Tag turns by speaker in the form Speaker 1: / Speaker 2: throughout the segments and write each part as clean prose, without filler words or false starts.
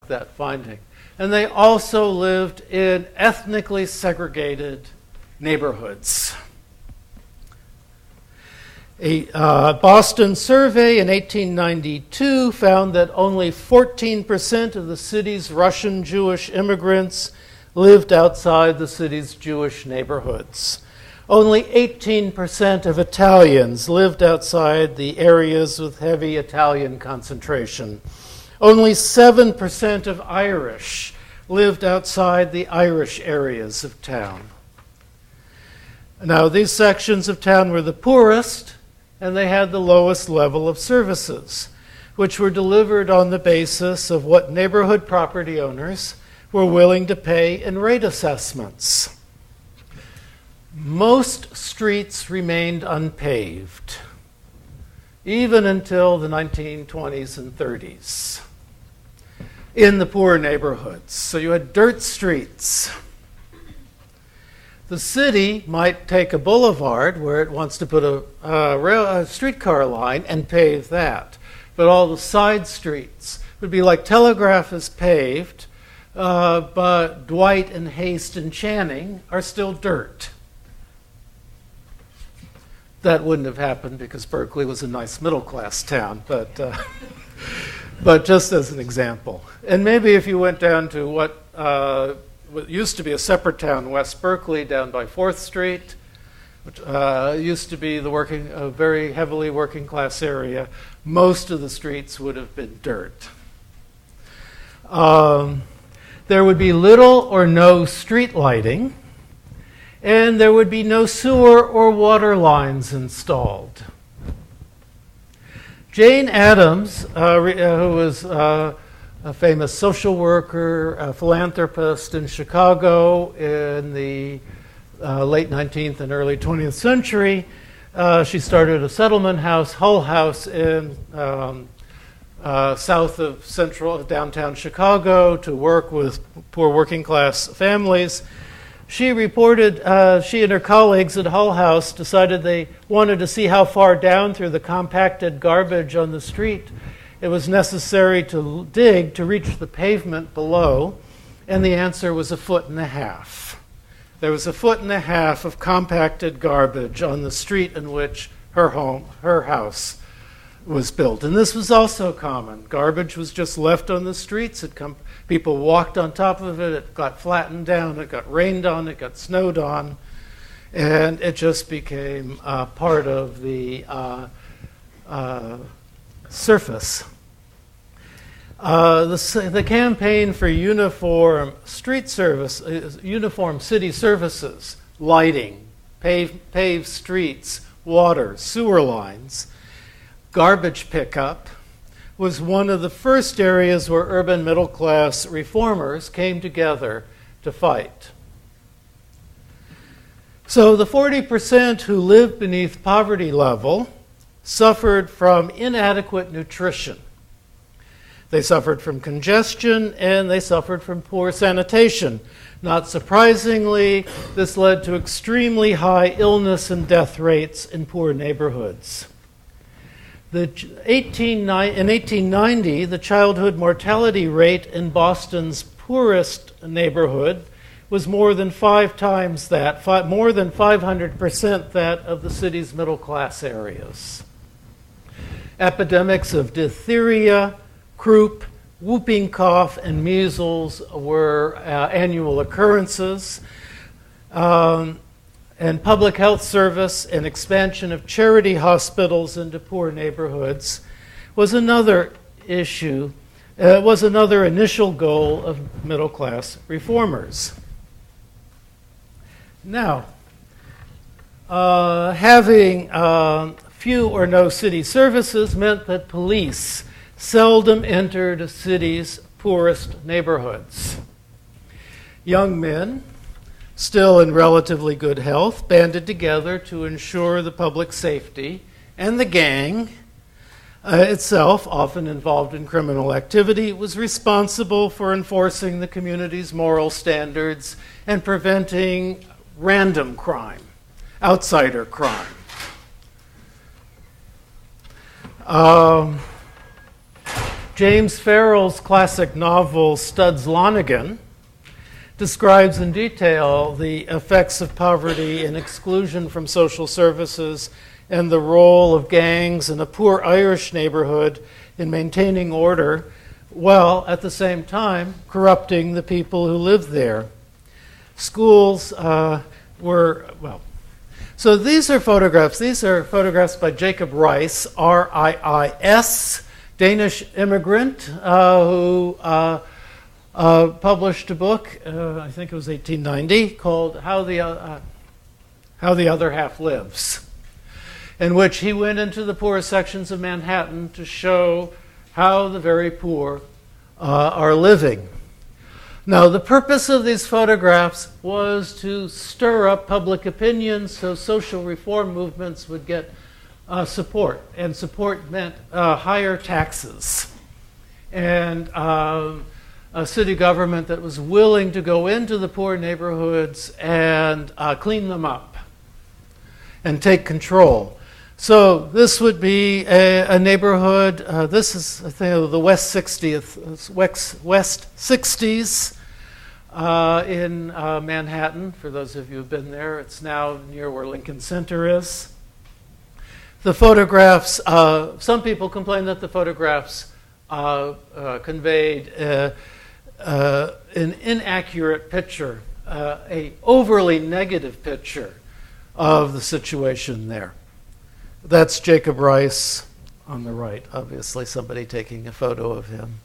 Speaker 1: that finding. And they also lived in ethnically segregated neighborhoods. A Boston survey in 1892 found that only 14% of the city's Russian Jewish immigrants lived outside the city's Jewish neighborhoods. Only 18% of Italians lived outside the areas with heavy Italian concentration. Only 7% of Irish lived outside the Irish areas of town. Now, these sections of town were the poorest, and they had the lowest level of services, which were delivered on the basis of what neighborhood property owners were willing to pay in rate assessments. Most streets remained unpaved, even until the 1920s and 30s, in the poor neighborhoods. So you had dirt streets. The city might take a boulevard where it wants to put a streetcar line and pave that. But all the side streets would be like Telegraph is paved, but Dwight and Haste and Channing are still dirt. That wouldn't have happened because Berkeley was a nice middle-class town, but just as an example. And maybe if you went down to what used to be a separate town, West Berkeley, down by 4th Street, which used to be a very heavily working class area, most of the streets would have been dirt. There would be little or no street lighting, and there would be no sewer or water lines installed. Jane Addams, who was a famous social worker, a philanthropist in Chicago in the late 19th and early 20th century. She started a settlement house, Hull House, in south of central downtown Chicago to work with poor working class families. She reported, she and her colleagues at Hull House decided they wanted to see how far down through the compacted garbage on the street it was necessary to dig to reach the pavement below, and the answer was 1.5 feet. There was 1.5 feet of compacted garbage on the street in which her house was built. And this was also common. Garbage was just left on the streets. People walked on top of it. It got flattened down. It got rained on. It got snowed on. And it just became part of the surface. The campaign for uniform city services, lighting, paved streets, water, sewer lines, garbage pickup, was one of the first areas where urban middle-class reformers came together to fight. So the 40% who lived beneath poverty level suffered from inadequate nutrition. They suffered from congestion, and they suffered from poor sanitation. Not surprisingly, this led to extremely high illness and death rates in poor neighborhoods. In 1890, the childhood mortality rate in Boston's poorest neighborhood was more than 5 times that, more than 500% that of the city's middle-class areas. Epidemics of diphtheria, croup, whooping cough, and measles were annual occurrences. And public health service and expansion of charity hospitals into poor neighborhoods was another issue, was another initial goal of middle-class reformers. Now, having few or no city services meant that police seldom entered a city's poorest neighborhoods. Young men, still in relatively good health, banded together to ensure the public safety, and the gang itself, often involved in criminal activity, was responsible for enforcing the community's moral standards and preventing random crime, outsider crime. James Farrell's classic novel, Studs Lonergan, describes in detail the effects of poverty and exclusion from social services and the role of gangs in a poor Irish neighborhood in maintaining order, while at the same time corrupting the people who lived there. Schools so these are photographs. These are photographs by Jacob Riis, R-I-I-S, Danish immigrant who published a book, I think it was 1890, called How the Other Half Lives, in which he went into the poorest sections of Manhattan to show how the very poor are living. Now, the purpose of these photographs was to stir up public opinion so social reform movements would get support, and support meant higher taxes and a city government that was willing to go into the poor neighborhoods and clean them up and take control. So this would be a neighborhood. This is, I think, the West 60s in Manhattan. For those of you who've been there, it's now near where Lincoln Center is. The photographs, some people complain that the photographs conveyed an inaccurate picture, a overly negative picture of the situation there. That's Jacob Riis on the right, obviously somebody taking a photo of him.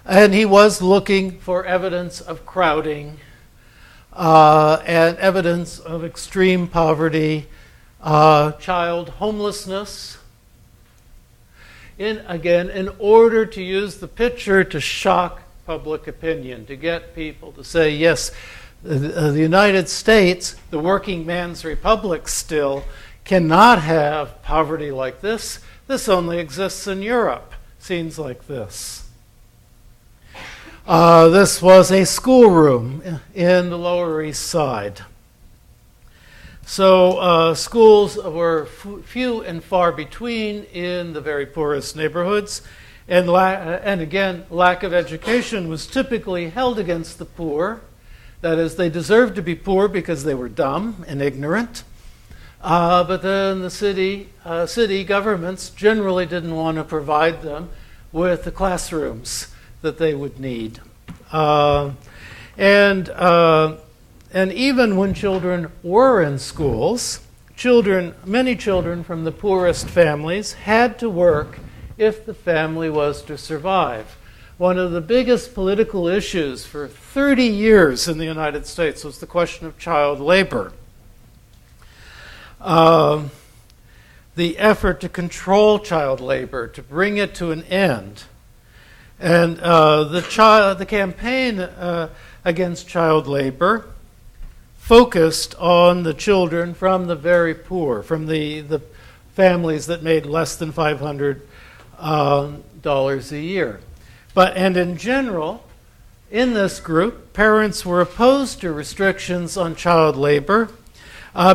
Speaker 1: And he was looking for evidence of crowding and evidence of extreme poverty, child homelessness, in order to use the picture to shock public opinion, to get people to say, yes, the United States, the working man's republic still, cannot have poverty like this. This only exists in Europe, scenes like this. This was a schoolroom in the Lower East Side. So schools were few and far between in the very poorest neighborhoods, and again, lack of education was typically held against the poor. That is, they deserved to be poor because they were dumb and ignorant. But then the city governments generally didn't want to provide them with the classrooms that they would need. And even when children were in schools, many children from the poorest families had to work if the family was to survive. One of the biggest political issues for 30 years in the United States was the question of child labor. The effort to control child labor, to bring it to an end. And the campaign against child labor focused on the children from the very poor, from the families that made less than $500 a year. And in general, in this group, parents were opposed to restrictions on child labor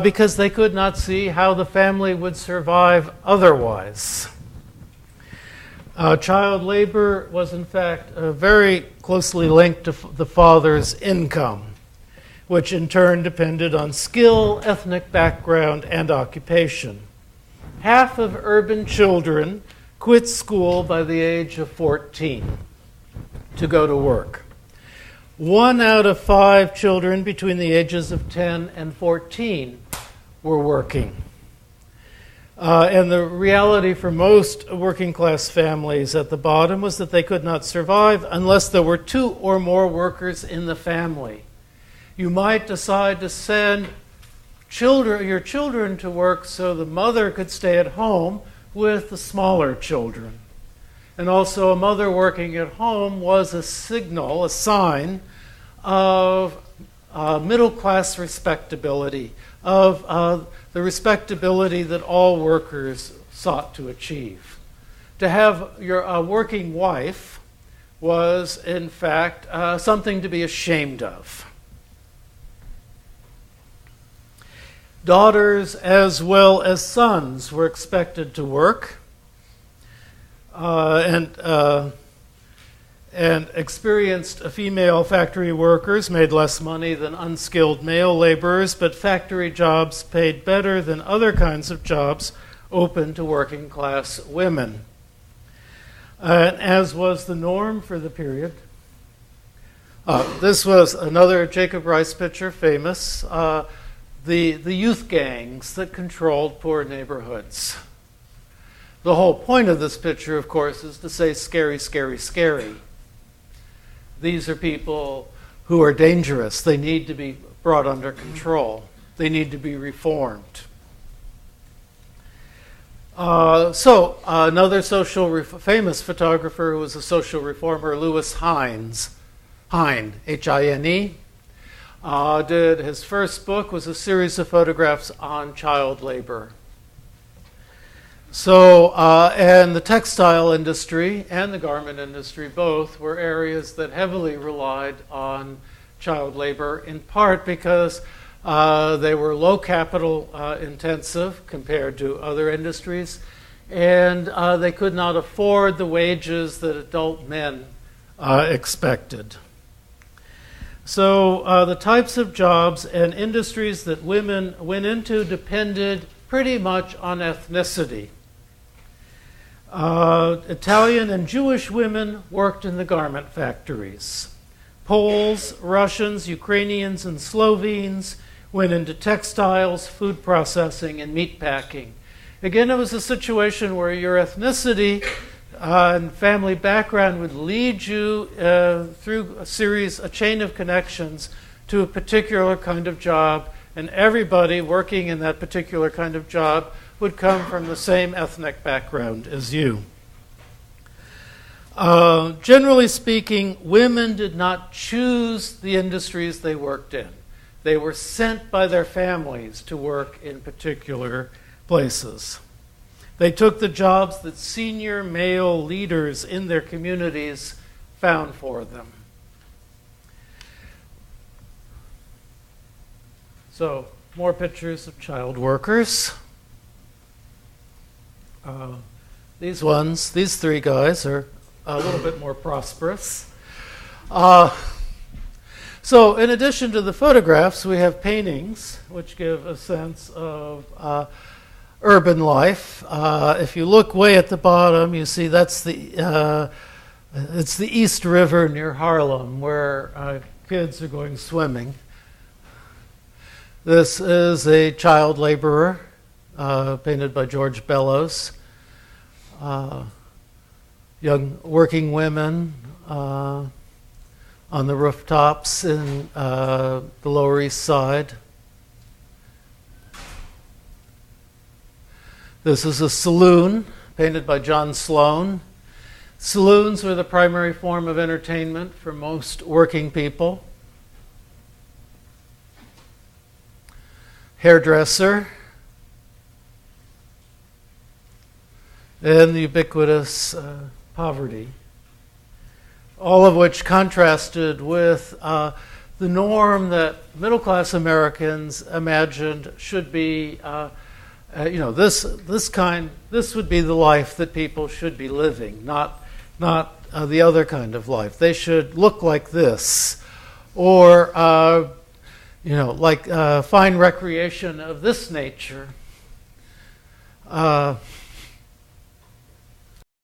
Speaker 1: because they could not see how the family would survive otherwise. Child labor was, in fact, very closely linked to the father's income, which in turn depended on skill, ethnic background, and occupation. Half of urban children quit school by the age of 14 to go to work. 1 out of 5 children between the ages of 10 and 14 were working. And the reality for most working class families at the bottom was that they could not survive unless there were 2 or more workers in the family. You might decide to send your children to work so the mother could stay at home with the smaller children. And also a mother working at home was a signal, a sign of middle-class respectability, of the respectability that all workers sought to achieve. To have a working wife was, in fact, something to be ashamed of. Daughters as well as sons were expected to work. And And experienced female factory workers made less money than unskilled male laborers, but factory jobs paid better than other kinds of jobs open to working class women. As was the norm for the period. This was another Jacob Riis picture, famous. The youth gangs that controlled poor neighborhoods. The whole point of this picture, of course, is to say scary, scary, scary. These are people who are dangerous. They need to be brought under control. They need to be reformed. Another famous photographer who was a social reformer, Louis Hine, Hine, did his first book was a series of photographs on child labor. And the textile industry and the garment industry both were areas that heavily relied on child labor, in part because they were low capital intensive compared to other industries, and they could not afford the wages that adult men expected. So the types of jobs and industries that women went into depended pretty much on ethnicity. Italian and Jewish women worked in the garment factories. Poles, Russians, Ukrainians, and Slovenes went into textiles, food processing, and meat packing. Again, it was a situation where your ethnicity and family background would lead you through a chain of connections to a particular kind of job, and everybody working in that particular kind of job would come from the same ethnic background as you. Generally speaking, women did not choose the industries they worked in. They were sent by their families to work in particular places. They took the jobs that senior male leaders in their communities found for them. So, more pictures of child workers. These three guys are a little bit more prosperous. So in addition to the photographs, we have paintings, which give a sense of urban life. If you look way at the bottom, you see that's it's the East River near Harlem, where kids are going swimming. This is a child laborer, painted by George Bellows. Young working women on the rooftops in the Lower East Side. This is a saloon painted by John Sloan. Saloons were the primary form of entertainment for most working people. Hairdresser. And the ubiquitous poverty. All of which contrasted with the norm that middle-class Americans imagined should be, this would be the life that people should be living, not the other kind of life. They should look like this, or fine recreation of this nature.